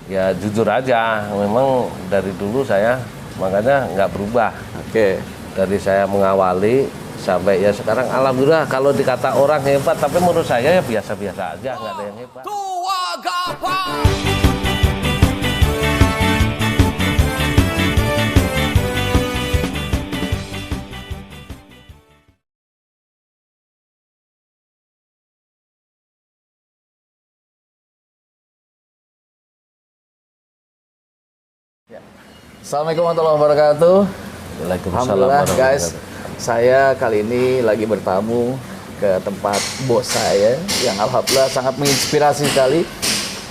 Ya jujur aja, memang dari dulu saya makanya nggak berubah. Oke. Dari saya mengawali sampai ya sekarang alhamdulillah kalau dikata orang hebat, tapi menurut saya ya biasa-biasa aja, nggak ada yang hebat. Assalamualaikum warahmatullahi wabarakatuh. Waalaikumsalam Alhamdulillah guys, warahmatullahi saya kali ini lagi bertamu ke tempat bos saya yang alhamdulillah sangat menginspirasi sekali.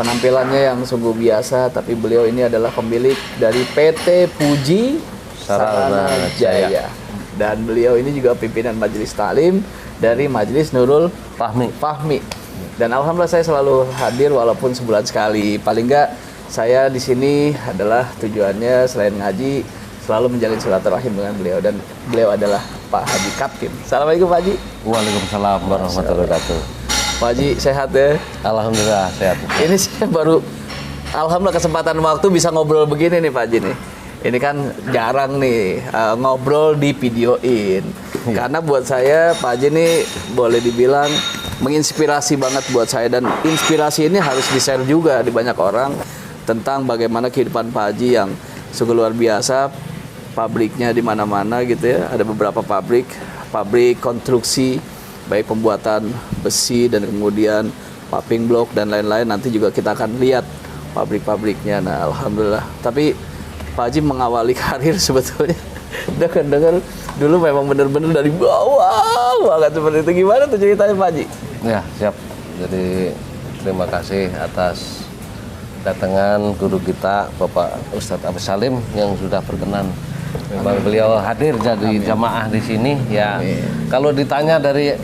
Penampilannya yang sungguh biasa, tapi beliau ini adalah pemilik dari PT Puji Sarana Jaya. Dan beliau ini juga pimpinan Majelis Taklim dari Majelis Nurul Fahmi. Dan alhamdulillah saya selalu hadir walaupun sebulan sekali. Paling enggak saya di sini adalah tujuannya selain ngaji selalu menjalin silaturahim dengan beliau, dan beliau adalah Pak Haji Kaptim. Assalamualaikum Pak Haji. Waalaikumsalam warahmatullahi wabarakatuh. Pak Haji sehat ya? Alhamdulillah sehat. Ini saya baru alhamdulillah kesempatan waktu bisa ngobrol begini nih Pak Haji nih. Ini kan jarang nih ngobrol di videoin. Karena buat saya Pak Haji ini boleh dibilang menginspirasi banget buat saya, dan inspirasi ini harus di-share juga di banyak orang tentang bagaimana kehidupan Pak Haji yang sungguh luar biasa. Pabriknya di mana-mana gitu ya. Ada beberapa pabrik konstruksi, baik pembuatan besi dan kemudian paving block dan lain-lain. Nanti juga kita akan lihat pabrik-pabriknya. Nah, alhamdulillah. Tapi Pak Haji mengawali karir sebetulnya dengar dulu memang benar-benar dari bawah banget seperti itu. Gimana tuh ceritanya Pak Haji? Ya, siap. Jadi terima kasih atas datangan guru kita Bapak Ustadz Abdul Salim yang sudah berkenan. Memang beliau hadir jadi jamaah di sini ya. Kalau ditanya dari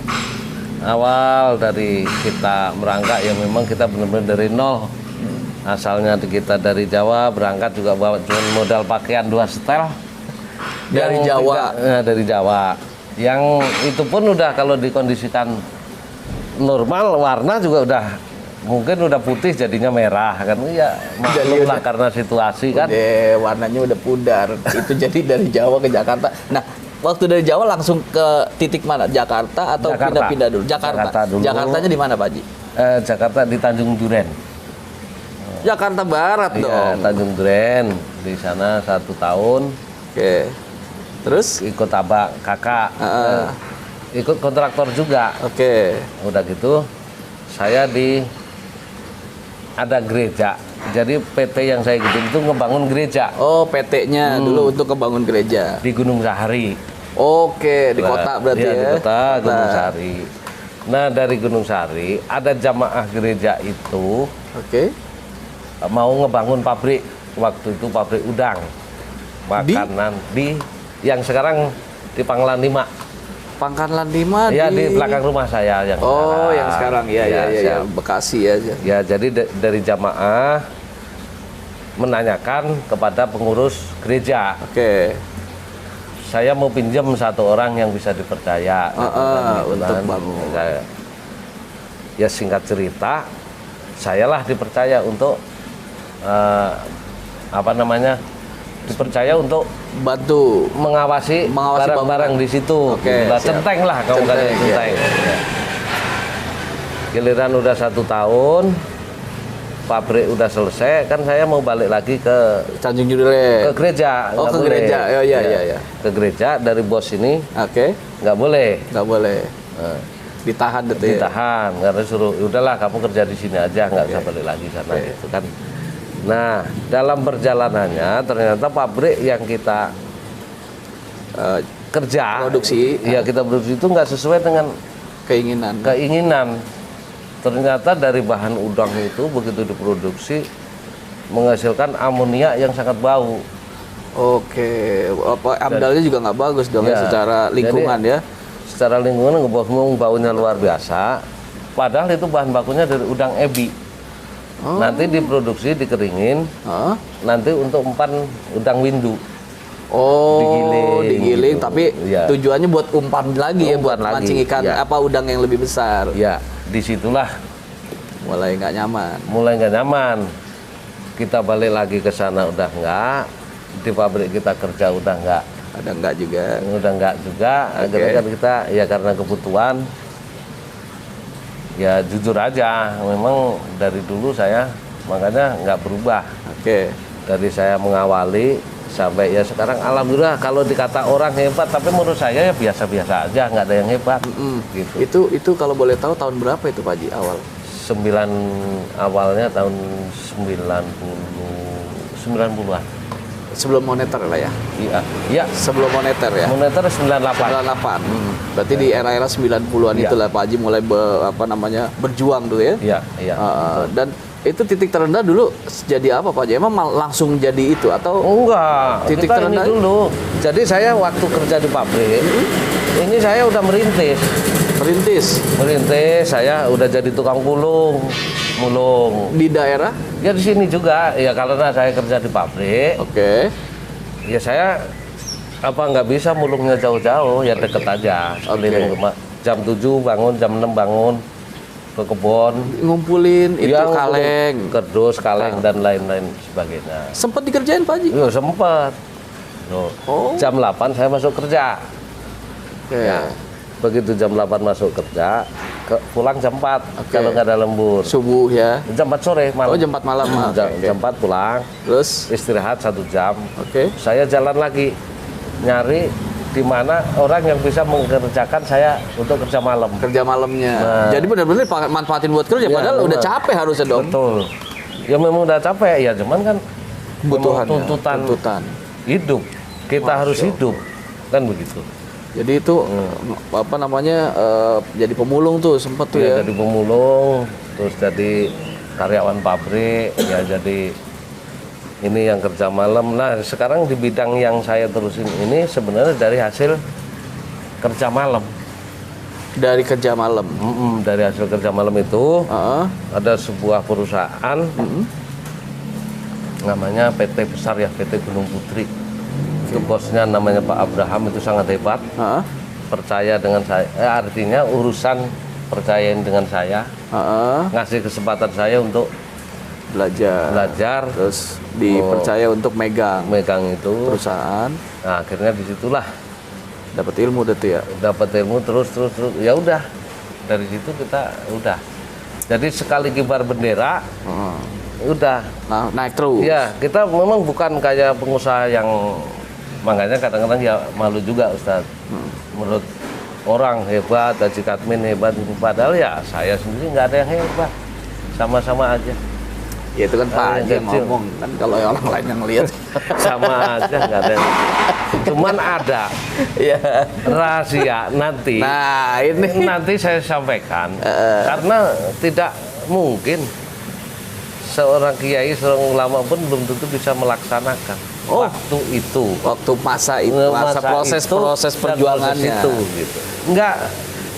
awal dari kita merangkak ya memang kita benar-benar dari nol. Asalnya kita dari Jawa, berangkat juga bawa cuma modal pakaian 2 setel. Dari Jawa. Dari Jawa. Yang itu pun udah kalau dikondisikan normal warna juga udah mungkin udah putih jadinya merah kan ya, maklum lah karena situasi kan. Warnanya udah pudar. Itu jadi dari Jawa ke Jakarta. Nah, waktu dari Jawa langsung ke titik mana? Jakarta atau pindah-pindah dulu? Jakarta dulu. Jakartanya di mana Pak Haji? Jakarta di Tanjung Duren. Jakarta Barat Iya, dong. Tanjung Duren. Di sana 1 tahun. Oke. Terus ikut abang kakak. Ikut kontraktor juga. Oke. Udah gitu saya ada gereja. Jadi PT yang saya ikutin itu ngebangun gereja. Oh, PT-nya dulu untuk ngebangun gereja. Di Gunung Sahari. Oke, di kota berarti ya. Di kota Gunung Sahari. Nah, dari Gunung Sahari ada jamaah gereja itu mau ngebangun pabrik. Waktu itu pabrik udang. Makanan di yang sekarang di Pangkalan 5. Pangkalan 5 ya di belakang rumah saya yang yang sekarang ya Bekasi ya. Ya, jadi dari jamaah menanyakan kepada pengurus gereja. Oke. Saya mau pinjam 1 orang yang bisa dipercaya untuk bangun. Ya singkat cerita, sayalah dipercaya untuk dipercaya untuk bantu mengawasi barang-barang di situ. Centeng lah kamu kata centeng. Giliran udah 1 tahun, pabrik udah selesai, kan saya mau balik lagi ke Tanjung Duren. Ke gereja. Oh, ke gereja. Ya. Ke gereja dari bos ini. Nggak boleh. Ditahan gitu ya. Ditahan karena suruh udahlah kamu kerja di sini aja, nggak usah balik lagi sana gitu kan. Nah, dalam perjalanannya ternyata pabrik yang kita produksi itu nggak sesuai dengan keinginan. Ternyata dari bahan udang itu begitu diproduksi menghasilkan amonia yang sangat bau. Oke, amdalnya juga nggak bagus dong secara lingkungan. Jadi, secara lingkungan baunya luar biasa. Padahal itu bahan bakunya dari udang ebi. Nanti diproduksi, dikeringin, nanti untuk umpan udang windu. Digiling, gitu. Tapi tujuannya buat umpan lagi buat mancing ikan udang yang lebih besar. Ya, disitulah mulai nggak nyaman. kita balik lagi ke sana udah enggak, di pabrik kita kerja udah enggak, Ada enggak juga? udah enggak juga. Akhirnya kan kita ya karena kebutuhan, ya jujur aja, memang dari dulu saya makanya nggak berubah. Oke. Dari saya mengawali sampai ya sekarang alhamdulillah, kalau dikata orang hebat, tapi menurut saya ya biasa-biasa aja, nggak ada yang hebat. Gitu. Itu kalau boleh tahu tahun berapa itu Pak Haji awal? Awalnya tahun 90-an. Sebelum moneter lah ya? Iya, iya. Sebelum moneter ya? Moneter 98. 98. Berarti di era-era 90-an Iya. itulah Pak Haji mulai berjuang tuh ya? Iya, iya. Dan itu titik terendah dulu jadi apa Pak Haji? Emang langsung jadi itu atau Enggak, titik kita ini terendah dulu. Jadi saya waktu kerja di pabrik, ini saya udah merintis. Merintis, saya udah jadi tukang mulung. Di daerah? Ya di sini juga, ya karena saya kerja di pabrik, Oke. ya saya nggak bisa mulungnya jauh-jauh, ya deket aja. Keliling rumah. Jam 7 bangun, jam 6 bangun ke kebun. Ngumpulin itu Ya, kaleng. kerdus, kaleng dan lain-lain sebagainya. Sempet dikerjain Pak Haji? Iya sempat. Loh, Oh. Jam 8 saya masuk kerja. Oke. Ya, begitu jam 8 masuk kerja, pulang jam 4 Oke. kalau nggak ada lembur. Subuh ya. Jam 4 sore malam. Oh jam 4 malam. Jam 4 pulang, Terus? istirahat 1 jam. Oke. Saya jalan lagi, nyari di mana orang yang bisa mengerjakan saya untuk kerja malam. Kerja malamnya. Nah. Jadi benar-benar manfaatin buat kerja. Ya, Padahal udah memang. capek harusnya dong. Betul. Ya memang udah capek ya, cuman kan Kebutuhan. memang tuntutan hidup. Kita harus hidup, kan begitu. Jadi itu apa namanya jadi pemulung tuh sempet tuh ya. Jadi pemulung, terus jadi karyawan pabrik, ya jadi ini yang kerja malam. Nah sekarang di bidang yang saya terusin ini sebenarnya dari hasil kerja malam. Dari kerja malam. Dari hasil kerja malam itu Heeh. ada sebuah perusahaan namanya PT besar ya, PT Gunung Putri. Itu bosnya namanya Pak Abraham, itu sangat hebat. Heeh. Percaya dengan saya, artinya urusan percayain dengan saya, Heeh. ngasih kesempatan saya untuk belajar, Terus dipercaya untuk megang megang itu. perusahaan, Nah, akhirnya disitulah dapat ilmu deh tuh ya. dapat ilmu terus. Ya udah, dari situ kita udah. Jadi sekali kibar bendera, udah. Nah, naik terus. Ya, kita memang bukan kayak pengusaha yang, makanya kadang-kadang ya malu juga Ustadz. Menurut orang hebat, Haji Katmin hebat, padahal ya saya sendiri nggak ada yang hebat, sama-sama aja. Ya itu kan Pak yang Haji yang kecil. ngomong kan kalau orang lain yang lihat. Sama aja nggak ada yang... Cuman ada Iya. rahasia nanti. Nah, ini Nanti saya sampaikan karena tidak mungkin seorang kiai, seorang ulama pun belum tentu bisa melaksanakan waktu itu. waktu masa itu, masa proses itu dan perjuangannya. proses itu, gitu.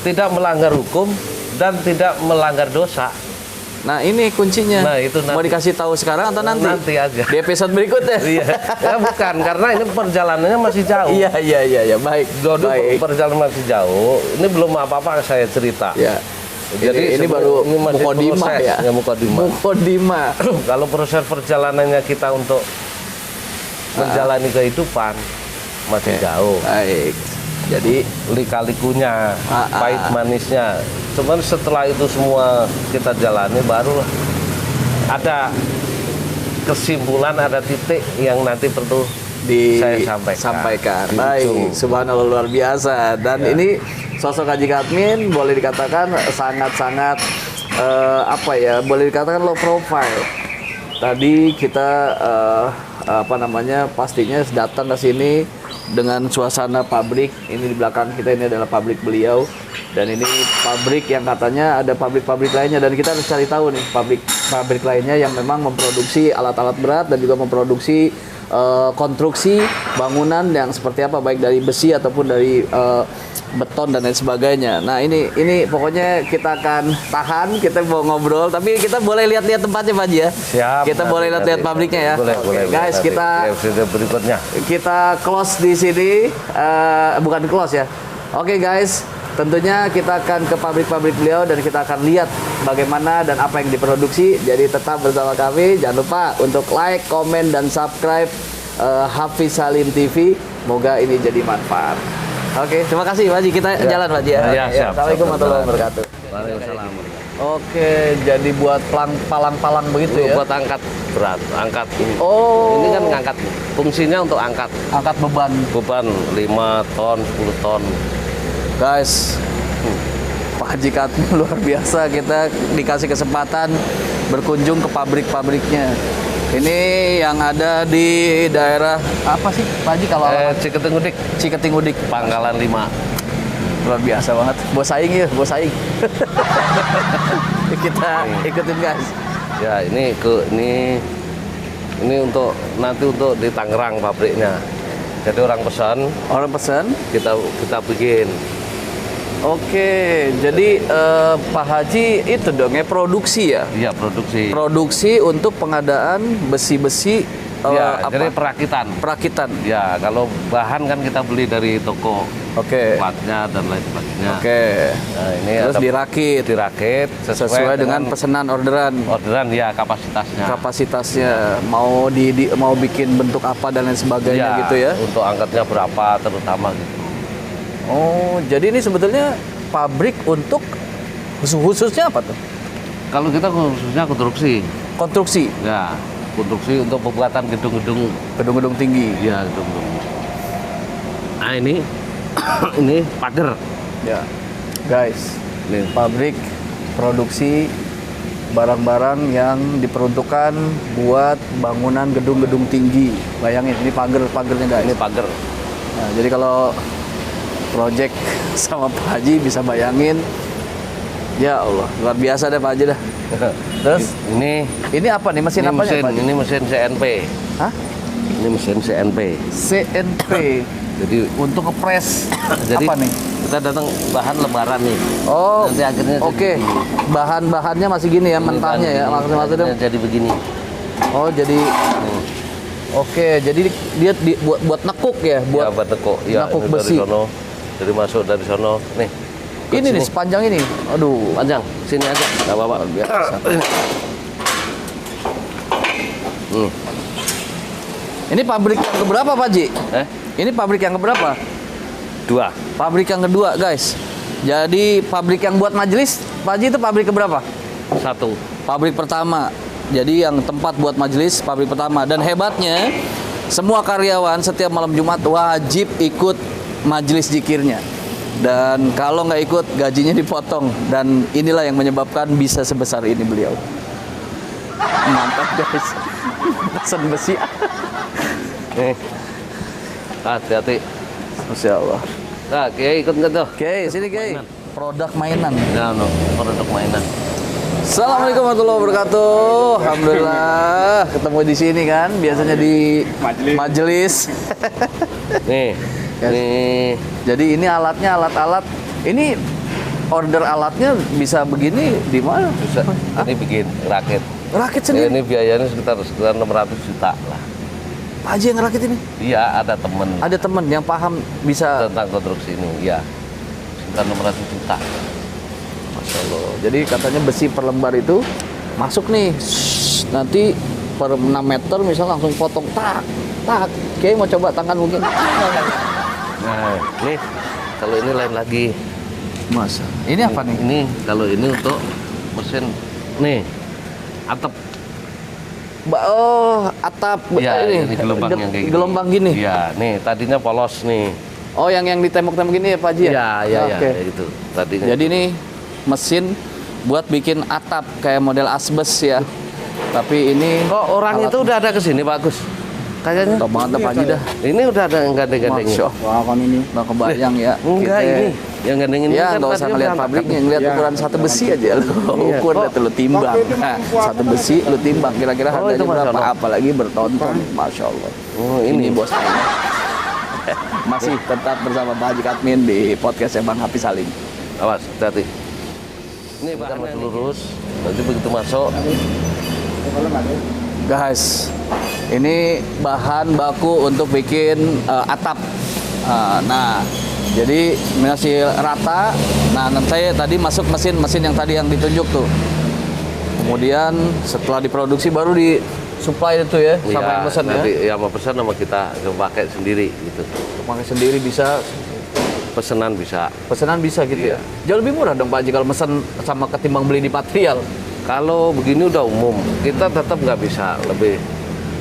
Tidak melanggar hukum dan tidak melanggar dosa. Nah, ini kuncinya. Nah, itu nanti. Mau dikasih tahu sekarang atau nanti? Nanti aja. Di episode berikutnya. Iya, ya bukan, karena ini perjalanannya masih jauh. Iya. Baik. Jodoh Baik. perjalanan masih jauh. Ini belum apa-apa saya cerita. Ya. Jadi ini baru masih mukodimah proses, ya. Mukodimah. Mukodimah. Kalau proses perjalanannya kita untuk menjalani kehidupan masih jauh. Baik. Jadi Lika-likunya, pahit manisnya. Cuman setelah itu semua kita jalani, baru ada kesimpulan, ada titik yang nanti perlu saya sampaikan. Di Baik, ujung. subhanallah luar biasa. Dan ini sosok Haji Katmin boleh dikatakan sangat-sangat boleh dikatakan low profile. Tadi kita pastinya datang ke sini dengan suasana pabrik. Ini di belakang kita ini adalah pabrik beliau, dan ini pabrik yang katanya ada pabrik-pabrik lainnya, dan kita harus cari tahu nih pabrik lainnya yang memang memproduksi alat-alat berat dan juga memproduksi konstruksi bangunan yang seperti apa, baik dari besi ataupun dari beton dan lain sebagainya. Nah, ini pokoknya kita akan tahan, kita mau ngobrol, tapi kita boleh lihat-lihat tempatnya Pak Haji ya. Siap. Kita boleh lihat-lihat pabriknya ya. Boleh, Oke, boleh. guys, Nanti kita di episode berikutnya. close di sini, bukan close ya. Oke guys, tentunya kita akan ke pabrik-pabrik beliau dan kita akan lihat bagaimana dan apa yang diproduksi. Jadi tetap bersama kami. Jangan lupa untuk like, komen, dan subscribe Hafiz Salim TV. Semoga ini jadi manfaat. Oke, terima kasih Pak Haji. Kita jalan Pak Haji ya. Ya, siap. Assalamualaikum warahmatullahi wabarakatuh. Waalaikumsalam. Oke, jadi buat palang-palang begitu ya. Buat angkat berat, angkat ini. Oh. Ini kan ngangkat, fungsinya untuk angkat Angkat beban. beban 5 ton, 10 ton. Guys, Pak Haji Katmi luar biasa. Kita dikasih kesempatan berkunjung ke pabrik-pabriknya. Ini yang ada di daerah apa sih Pak Haji kalau Ciketingudik, Ciketingudik. Pangkalan 5. Luar biasa banget. Bos saing ya, bos saing. Kita ikutin guys. Ya, ini untuk nanti untuk di Tangerang pabriknya. Jadi orang pesan, Orang pesan. kita bikin. Oke, jadi Pak Haji itu dong ya produksi ya. Iya, produksi. Produksi untuk pengadaan besi-besi Ya, apa? jadi perakitan. Perakitan. Ya, kalau bahan kan kita beli dari toko, Oke. platnya dan lain sebagainya. Oke. Nah, ini Terus ada dirakit sesuai dengan pesanan orderan. orderan ya kapasitasnya. Kapasitasnya mau mau bikin bentuk apa dan lain sebagainya gitu ya. Untuk angkatnya berapa terutama gitu. Oh, jadi ini sebetulnya pabrik untuk khususnya apa tuh? Kalau kita khususnya konstruksi. Konstruksi Ya, konstruksi untuk pembuatan gedung-gedung. gedung-gedung tinggi. Ya, gedung-gedung. Nah, ini ini pagar. Ya. Guys, Nih. pabrik produksi barang-barang yang diperuntukkan buat bangunan gedung-gedung tinggi. Bayangin ini pagernya guys. Ini pagar. Nah, jadi kalau project sama Pak Haji bisa bayangin, ya Allah luar biasa deh Pak Haji dah. Terus ini apa nih mesin ini apa mesin, Pak Haji? ini mesin CNP. Hah? Ini mesin CNP. CNP. Jadi Untuk ngepres jadi apa nih? kita datang bahan lebaran nih. Oh, Nanti akhirnya oke. Bahan-bahannya masih gini ya, mentahnya ya, maksudnya. jadi begini. Oh, jadi oke, jadi dia buat nekuk ya, Buat buat teko. Ya, nakuk ini besi. dari sono. Jadi masuk dari sono. Nih. ikut ini nih sini. sepanjang ini. Aduh, Panjang. Sini aja. Enggak apa-apa. biasa. Ini pabrik yang keberapa Pak Haji? Ini pabrik yang keberapa? 2. Pabrik yang kedua, guys. Jadi pabrik yang buat majelis, Pak Haji itu pabrik keberapa? 1. Pabrik pertama. Jadi yang tempat buat majelis pabrik pertama. Dan hebatnya semua karyawan setiap malam Jumat wajib ikut majelis zikirnya. Dan kalau nggak ikut gajinya dipotong. Dan inilah yang menyebabkan bisa sebesar ini beliau. Mantap guys. Pesan besi. Nih. Hati-hati. Masya Allah. Nah, Kiai ikut nggak tuh? Oke, sini Kiai. Produk mainan. Ya, no. Produk mainan. Assalamualaikum warahmatullahi wabarakatuh. Alhamdulillah ketemu di sini kan. Biasanya di majelis. Nih. Yes. Nih. Jadi ini alatnya alat-alat. Ini order alatnya bisa begini di mana? Bisa. Ini bikin rakit. Rakit Ya, sendiri. ini biayanya sekitar 600 juta lah. Pak Haji yang rakit ini. Iya, ada temen Ada teman yang paham bisa. tentang konstruksi ini. Iya. Sekitar 600 juta. Masya Allah. Jadi katanya besi per lembar itu masuk nih. Nanti per 6 meter misal langsung potong tak. Oke, mau coba tangan mungkin. Nah, nih kalau ini lain lagi. Masa. Ini apa nih? Ini kalau ini untuk mesin nih atap. Oh, atap Ya, ini gelombang yang kayak gini. Gelombang gini. Iya, nih tadinya polos nih. Oh, yang ditembok-tembok ini ya Pak Haji ya? Iya, Oke. ya gitu. Tadinya. Jadi ini mesin buat bikin atap kayak model asbes ya. Tapi ini kok orang alat- itu udah ada ke sini, Pak Agus? Kayaknya. Top banget Pak Haji dah. Ini udah ada yang gandeng-gandengnya. Masya Allah. Wah, ini nggak kebayang ya. Enggak Kita- ini. Yang gandeng ini Ya, kan nggak usah tadinya ngeliat berangkat. pabriknya, ngeliat ukuran satu besi aja lo. Iya. Ukur dah tuh lo timbang. Nah, satu besi lo timbang kira-kira Oh, harganya itu Masya berapa? Allah. Apalagi bertonton, Masya Allah. Oh, Ini ini bos. Masih tetap bersama Pak Haji Katmin di podcastnya Bang Hafiz Salim. awas, hati-hati. Ini bahan masih lurus. Nanti begitu masuk, Guys, ini bahan baku untuk bikin atap. Nah, Jadi masih rata. Nah, saya tadi masuk mesin yang tadi yang ditunjuk tuh. Kemudian setelah diproduksi baru disuplai itu ya sama yang pesan ya. Nanti yang mau pesan sama kita pakai sendiri gitu. Pakai sendiri bisa, Pesanan bisa. pesanan bisa gitu ya. Jauh lebih murah dong Pak Haji kalau pesan sama ketimbang beli di material. Kalau begini udah umum, kita tetap nggak bisa lebih.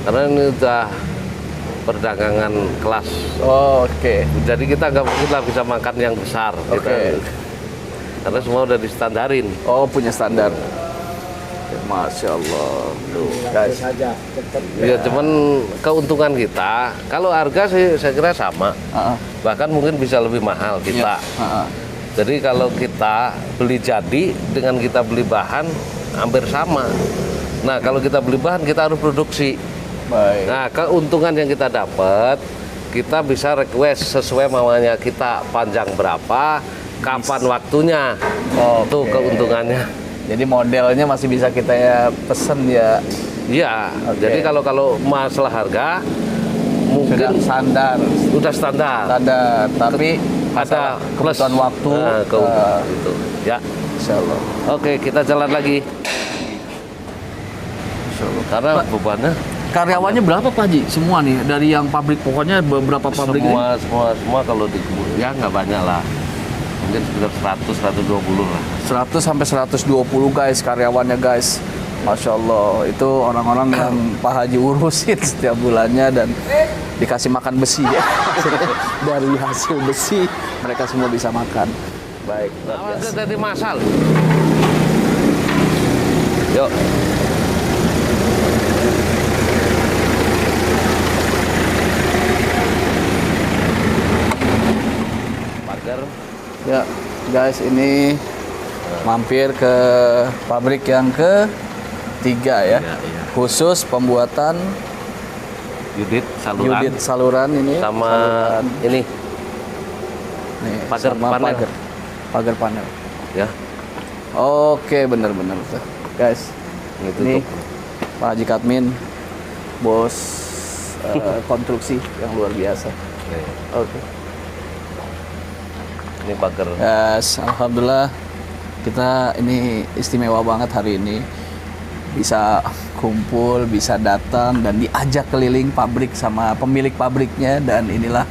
Karena ini udah perdagangan kelas. Oh, oke. Jadi kita nggak mungkin lah bisa makan yang besar. Oke. Karena semua udah distandarin. Oh, punya standar. Masya Allah. Tuh, guys. Ya cuman keuntungan kita, kalau harga sih saya kira sama. Bahkan mungkin bisa lebih mahal kita. Jadi kalau kita beli jadi dengan kita beli bahan hampir sama. Nah kalau kita beli bahan kita harus produksi. Baik. Nah keuntungan yang kita dapat, kita bisa request sesuai maunya kita, panjang berapa, kapan waktunya. Tuh keuntungannya. Jadi modelnya masih bisa kita ya pesen ya. Iya. Oke. Jadi kalau masalah harga mungkin Sudah standar. udah standar. Standar. Tapi Ada plus kebutuhan waktu. gitu. Ya. Insya Allah. Oke, kita jalan lagi. Karena bebannya Karyawannya berapa Pak Haji? Semua nih dari yang pabrik, pokoknya beberapa pabrik ini. semua kalau di ya nggak banyak lah. Mungkin sekitar 100 120 lah. 100 sampai 120 guys karyawannya guys. Masya Allah, itu orang-orang yang Pak Haji urusin setiap bulannya dan dikasih makan besi ya. Dari hasil besi mereka semua bisa makan. Baik, luar biasa. Jadi masal. Yuk. Pagar. Ya, guys, ini mampir ke pabrik yang ketiga ya. Iya. Khusus pembuatan Unit saluran. unit saluran ini Sama saluran. ini Nih, pagar sama panel. pagar panel. ya. Oke, bener-bener tuh. Guys, Ini ini tutup. Pak Haji Katmin, bos konstruksi yang luar biasa. Nih, Oke. Ini pagar. Guys, alhamdulillah kita ini istimewa banget hari ini. Bisa kumpul, bisa datang dan diajak keliling pabrik sama pemilik pabriknya dan inilah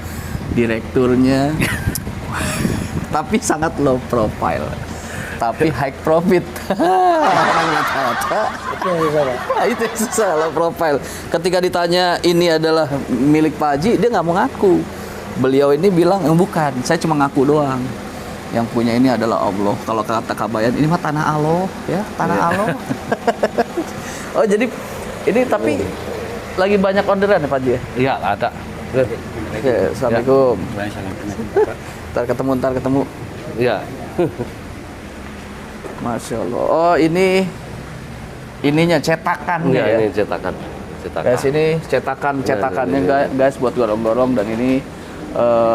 direkturnya. Tapi sangat low profile. Tapi high profit. Itu yang susah, low profile. Ketika ditanya ini adalah milik Pak Haji, dia nggak mau ngaku. Beliau ini bilang, bukan, saya cuma ngaku doang. Yang punya ini adalah Allah. Kalau kata Kabayan, ini mah tanah Allah, ya, tanah Allah. Oh, jadi ini tapi lagi banyak orderan ya Pak Haji? Iya, ada. Oke, assalamualaikum. Ntar ketemu. Iya. Masya Allah. Oh, ininya cetakan Iya, ya. ini cetakan. Guys, ini cetakannya guys buat gorong-gorong dan ini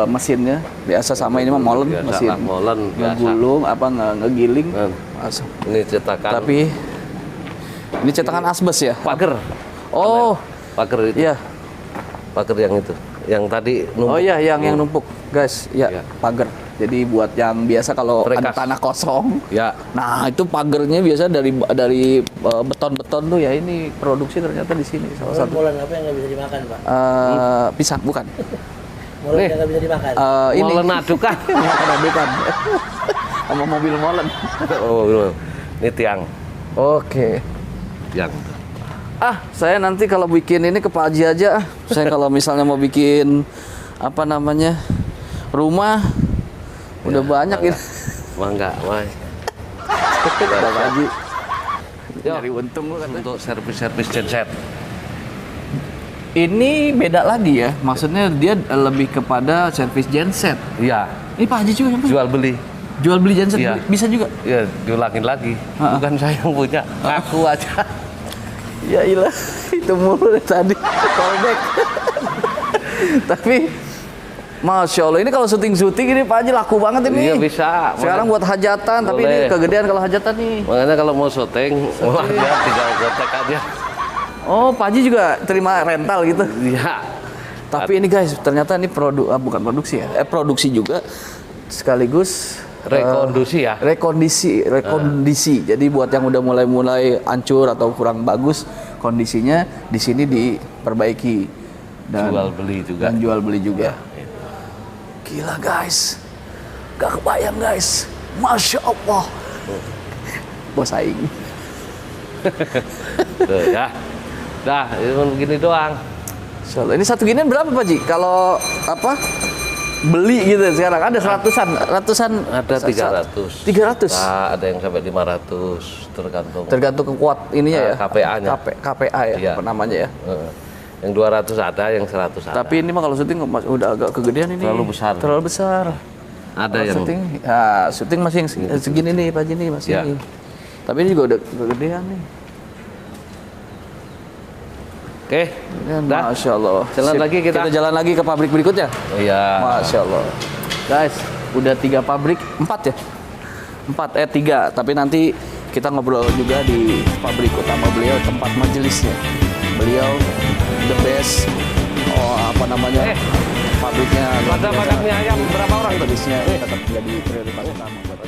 mesinnya biasa sama ini mah molen Biasa mesin lah, molen biasa. ngegulung apa ngegiling. Masuk. Ini cetakan. Tapi ini cetakan asbes ya? pagar. Oh, Pagar itu. iya. Pagar yang itu. Yang tadi numpuk. Oh iya, yang numpuk, guys. Ya, Iya. pagar. Jadi buat yang biasa kalau ada Prekas. tanah kosong. Ya. Nah, itu pagernya biasa dari beton-beton tuh ya. Ini produksi ternyata di sini salah satu. Molen apa yang nggak bisa dimakan, Pak? Pisang bukan? Molen Nih. yang nggak bisa dimakan. Ini Molen adukan. bukan. Sama mobil molen. Oh, belum. Ini tiang. Oke. Tiang. Saya nanti kalau bikin ini ke Pak Haji aja. Saya kalau misalnya mau bikin apa namanya rumah, udah banyak ini. Mangga, wah. Pak Haji. Yo, Nyari untung lu katanya. untuk servis-servis genset. Ini beda lagi ya. Maksudnya dia lebih kepada servis genset. Iya, Ini Pak Haji juga nyampe. jual beli. Jual beli genset Iya. bisa juga. Ya, diulangin lagi. Bukan saya yang punya, aku aja. Ya ilah, itu mulu dari tadi. Callback. Tapi Masya Allah, ini kalau syuting-syuting ini Pak Haji laku banget ini. Iya, bisa. Sekarang buat hajatan, tapi ini Boleh. kegedean kalau hajatan nih. Makanya kalau mau syuting, wah dia tinggal kontak aja. Oh, Pak Haji juga terima rental gitu. Iya. Tapi ini guys, ternyata ini bukan produksi ya. Produksi juga sekaligus Rekondusi ya. rekondisi. Jadi buat yang udah mulai hancur atau kurang bagus kondisinya, di sini diperbaiki dan jual beli juga. Gila guys, gak kebayang guys, masya Allah. Bos aing. Tuh ya. Dah, ini begini doang. Insyaallah. Ini satu ginian berapa Pak Ji? Kalau apa? Beli gitu sekarang ada ratusan Ada 300. 300. Nah, ada yang sampai 500 tergantung. Tergantung kekuat ininya ya. KPA-nya. KPA ya, Iya. apa namanya ya. Yang 200 ada, yang 100 ada. Tapi ini mah kalau syuting udah agak kegedean ini. Terlalu besar. Terlalu besar. Ada Kalau yang syuting masih yang segini nih Pak Ji nih masih Ya. ini. Tapi ini juga udah kegedean nih. Oke. Ya, Dah. Masya Allah. Jalan lagi kita. jalan lagi ke pabrik berikutnya. Iya. Masya Allah. Guys, udah 3 pabrik, 4 ya? 3. Tapi nanti kita ngobrol juga di pabrik utama beliau, tempat majelisnya. Beliau the best. Pabriknya. Pada makan mie ayam berapa orang? Majelisnya tetap jadi prioritas utama buat